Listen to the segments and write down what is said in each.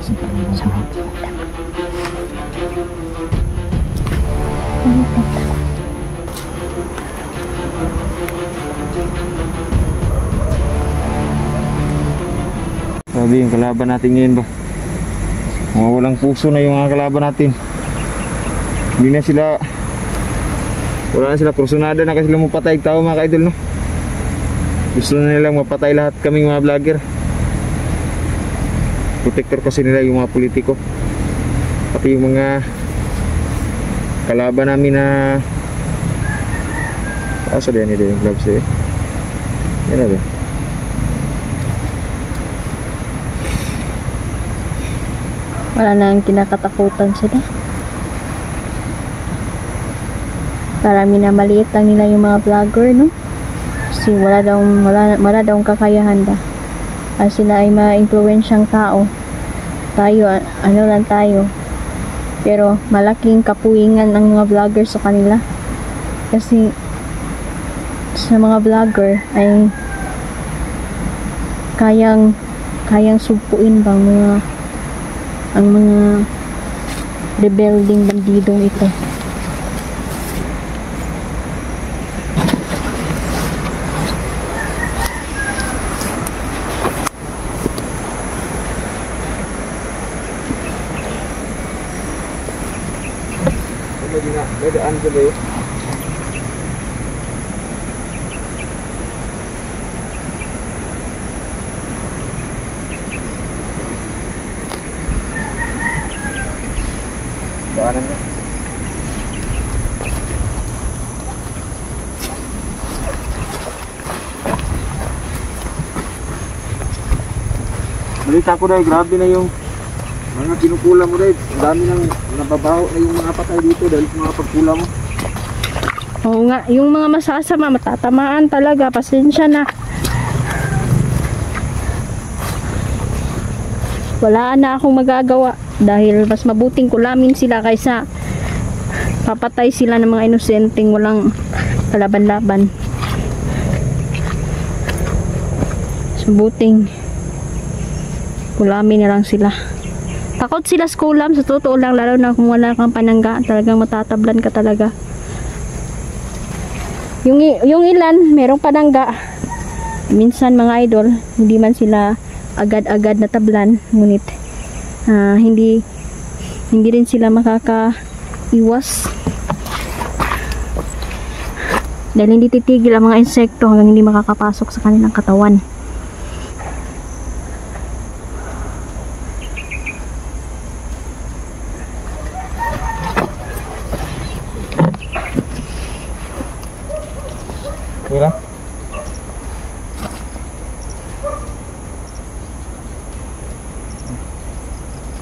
Sabi yung kalaban natin ngayon ba, mga walang puso na yung mga kalaban natin. Hindi na sila, wala na sila, kursunada na kasi sila mapatay tao mga ka-idol, no? Gusto na nilang mapatay lahat kaming mga vlogger. Protector kasi nila yung mga politiko, pati yung mga kalaban namin na asa din nila yung gloves eh. Yan na ba? Wala nang kinakatakutan sila. Parang minamaliit lang nila yung mga vlogger, no? Kasi wala daw kakayahan ba. As sila ay ma-influensyang tao. Tayo, ano lang tayo. Pero malaking kapuingan ang mga vlogger sa kanila. Kasi sa mga vlogger ay kayang sugpuin bang ang mga rebelding bandidong ito. Dadaan ko ba yun? Daanan niya. Balita ko dahil grabe na yung mga pinukula mo dahil. Ang dami nang nababaho na yung mga patay dito dahil sa mga pagkula mo. Oo nga, yung mga masasama matatamaan talaga, pasensya na. Wala na akong magagawa dahil mas mabuting kulamin sila kaysa papatay sila ng mga inosenteng walang kalaban-laban. Mas mabuting kulamin na lang sila. Takot sila sa kulam, sa totoo lang, lalo na kung wala kang panangga, talagang matatablan ka talaga. Yung ilan, merong panangga. Minsan mga idol, hindi man sila agad-agad natablan, ngunit hindi rin sila makakaiwas. Dahil hindi titigil ang mga insekto hanggang hindi makakapasok sa kanilang katawan. Mira.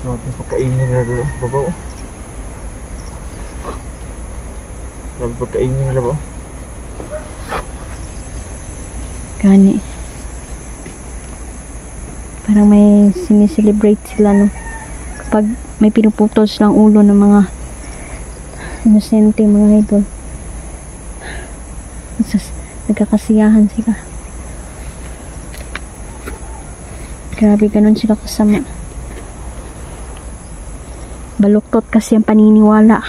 Grabe pagkainin nila doon. Babaw. Grabe pagkainin nila ba? Gani. Parang may sineselebrate sila, no? Kapag may pinuputol silang ulo ng mga inosente mga idol. Nagkakasiyahan sila. Grabe, ganun sila kasama. Baluktot kasi ang paniniwala.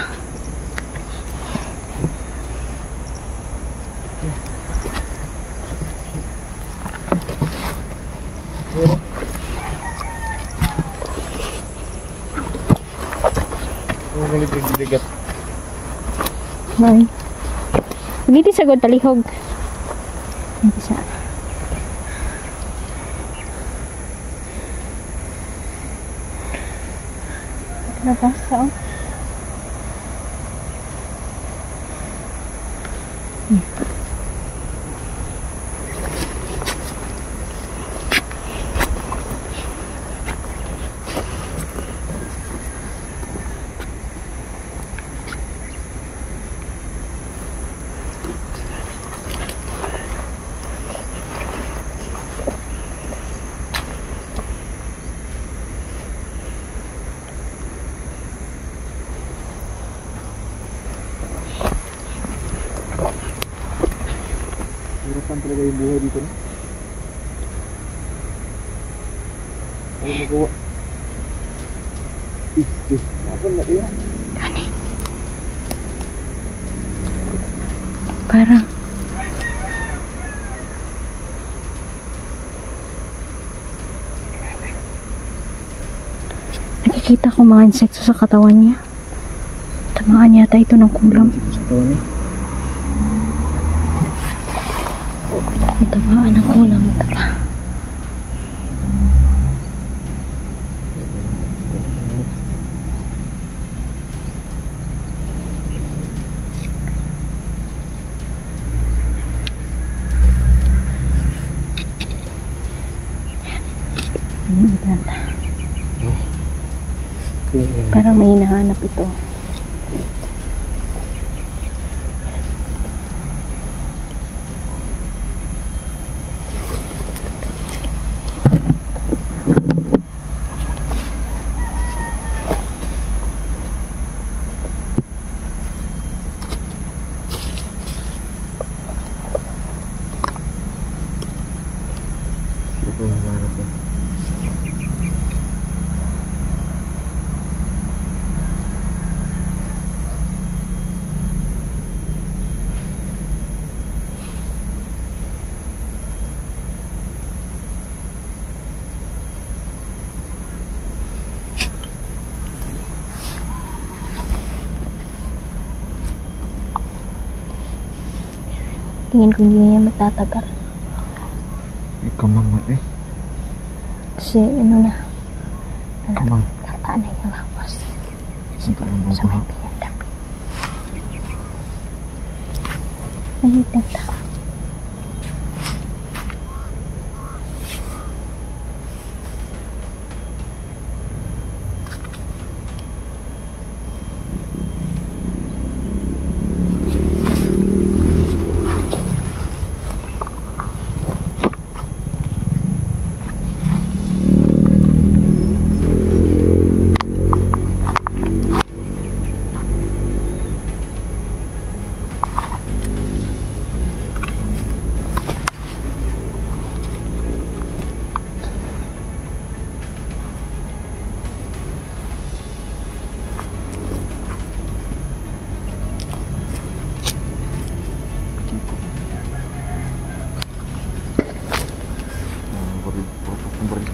Ay. Hindi sagod talihog. Hindi siya. Nabasa, oh. Hirapan talaga yung buhay dito, no? Ano magawa? Apa na dia? Parang nakikita ko mga insekto sa katawan niya. Tamaan yata ito ng kulam. Sa katawan niya. Tamaan ng kulam. Parang may hinahanap ito. Ito yung harap ko. Tingin ko hindi niya matatagal. Kamang eh. Kasi ano na. Kamang. Tataan na yung lawas. Saan ka lang Sa may pinagdap. Ay, tenta.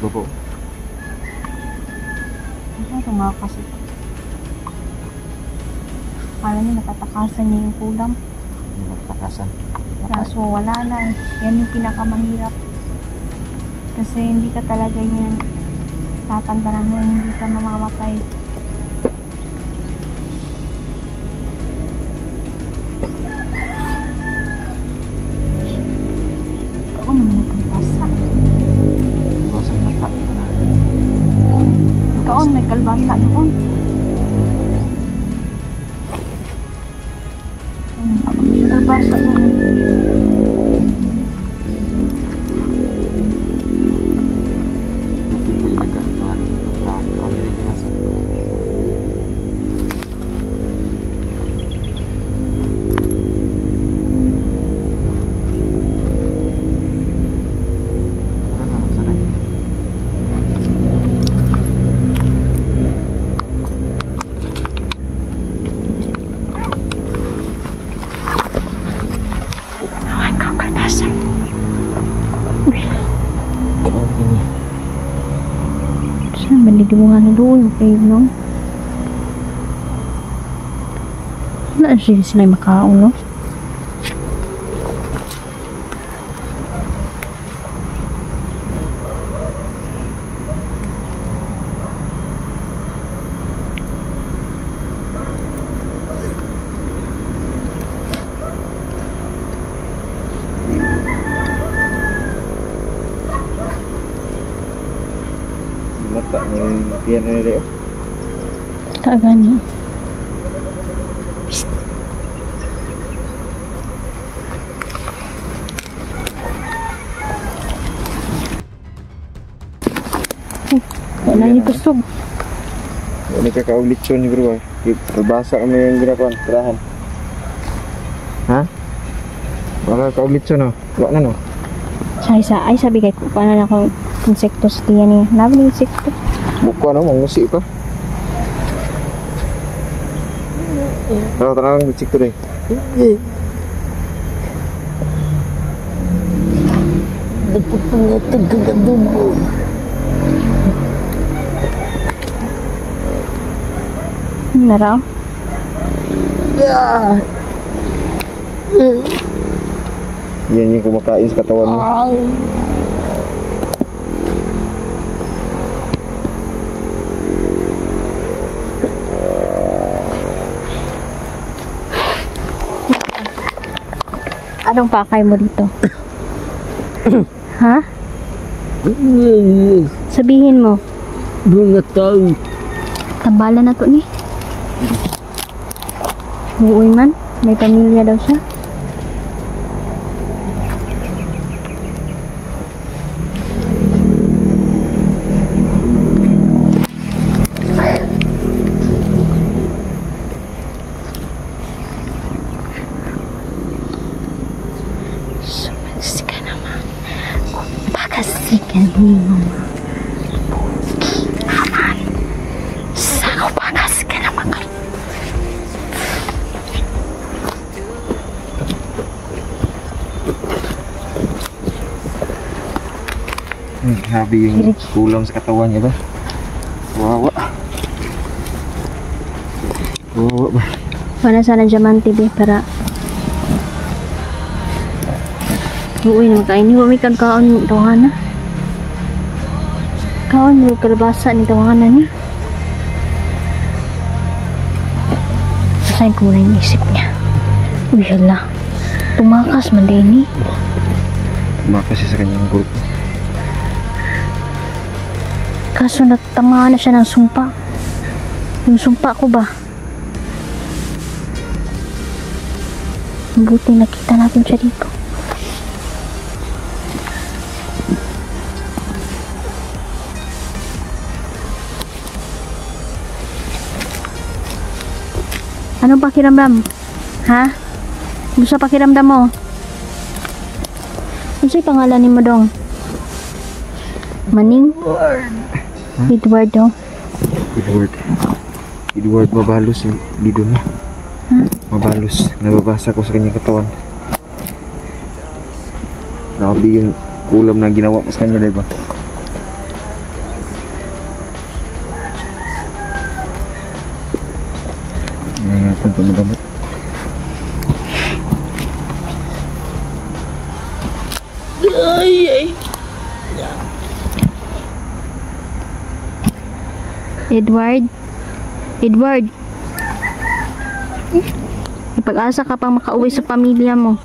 Bapak. Ano tumakas ito? Kala niya natatakasan niya yung kulam. Takasan. Kaso wala na. Yan yung pinakamahirap. Kasi hindi ka talaga yan tatantanan mo, hindi ka mamamatay. Ako naman nagkalbasa. Bawasan mata. Kaon may kalbasa doon. Kalbasa doon. Saan ba nilimuhan na doon? Okay, no? Wala sila makaon, no? Mata ni pian ni dia. Tak gani. Wala ni kusog. Ini kakaulit ni bro. Berbahasa kami yang ginakuan terahan. Ha? Wala kaulit no. Wala na no. Ay sabi kay ko paano na akong insekto sa tiyan niya. Nabi ni insekto. Buko ano mangusi pa. Tara, tara lang, check to rin. Nagpapangatag kagadubo. Naraw? Yan yung kumakain sa katawan mo. Anong pakay mo dito? Ha? Sabihin mo. Bunga tao. Tambalan na to ni. Uuwi man. May pamilya daw siya. Sumalis ka naman. Pagkasikan mo naman. Naman. Saan pagas ka naman kayo? Grabe yung kulam sa katawan niya ba? Wawa. Wawa ba? Para sana diamante be para uwi na kain. Huwag may kagkaon tawahan na. Kaon mo kalabasa ni tawahan na niya. Saan ko na yung isip niya? Uy, hala. Tumakas man din eh. Tumakas siya sa kanyang grupo. Kaso natamaan na siya ng sumpa. Yung sumpa ko ba? Mabuti nakita natin siya dito. Anong pakiramdam? Ha? Ano sa pakiramdam mo? Ano sa'y pangalan ni mo dong? Maning? Edward daw. Edward Mabalos dito na. Mabalos. Nababasa ko sa kanyang katawan. Grabe yung kulam na ginawa ko sa kanya, diba? Ngayon natin ito magamit. Edward? Edward? May pag-asa ka pang makauwi sa pamilya mo.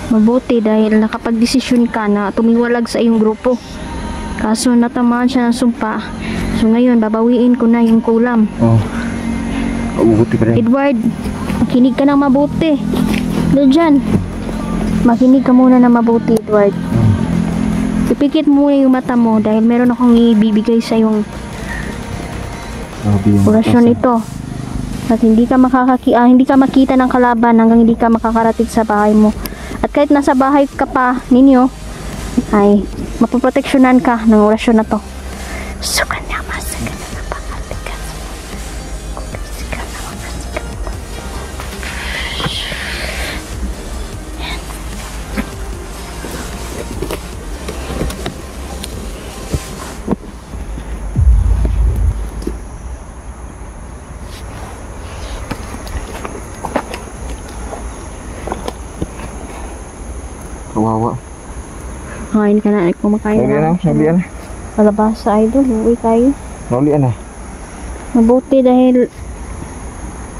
Mabuti dahil nakapag-desisyon ka na tumiwalag sa iyong grupo. Kaso natamaan siya ng sumpa. So ngayon, babawiin ko na yung kulam. Oh. Mabuti pa rin. Edward, makinig ka ng mabuti. Diyan. Makinig ka muna ng mabuti, Edward. Ipikit mo muna yung mata mo dahil meron akong ibibigay sa yung orasyon ito. At hindi ka makita ng kalaban hanggang hindi ka makakarating sa bahay mo. At kahit nasa bahay ka pa ninyo, ay mapoproteksyonan ka ng orasyon na to. Sukanya masagan na napakatigas. Kumisikan na makasikan. Kawawa. Kain ka na, kumakain Naulian na, naulian na. Palabas sa idol, uwi tayo. Naulian na. Mabuti dahil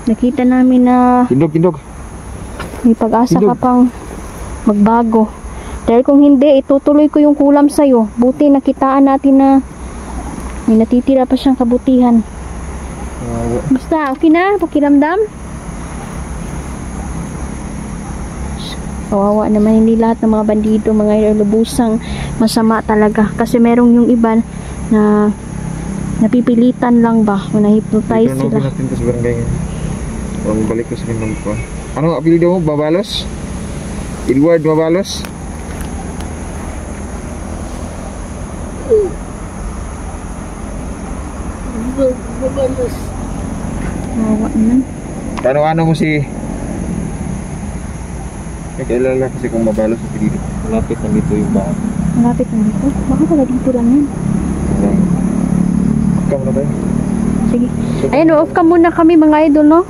nakita namin na Kindog. may pag-asa ka Indog. pang magbago. Dahil kung hindi, itutuloy ko yung kulam sa'yo. Buti nakitaan natin na may natitira pa siyang kabutihan. Kawawa. Basta, okay na? Pakiramdam? Kawawa naman, hindi lahat ng mga bandido, mga lubusang masama talaga. Kasi merong yung iba na napipilitan lang ba o na-hypnotize Ito sila. natin sa barangay ngayon. Huwag balik ko sa kanyang ko. Ano ang apelido mo? Mabalos? Edward Mabalos? Mabalos. Kawawa naman. Paano mo si... May kailala kasi kung mabalo sa pilito. Malapit na dito yung bahay. Malapit na dito. Baka pala dito lang yan. Ikaw na tayo. Sige. Ayan, off ka muna kami mga idol, no?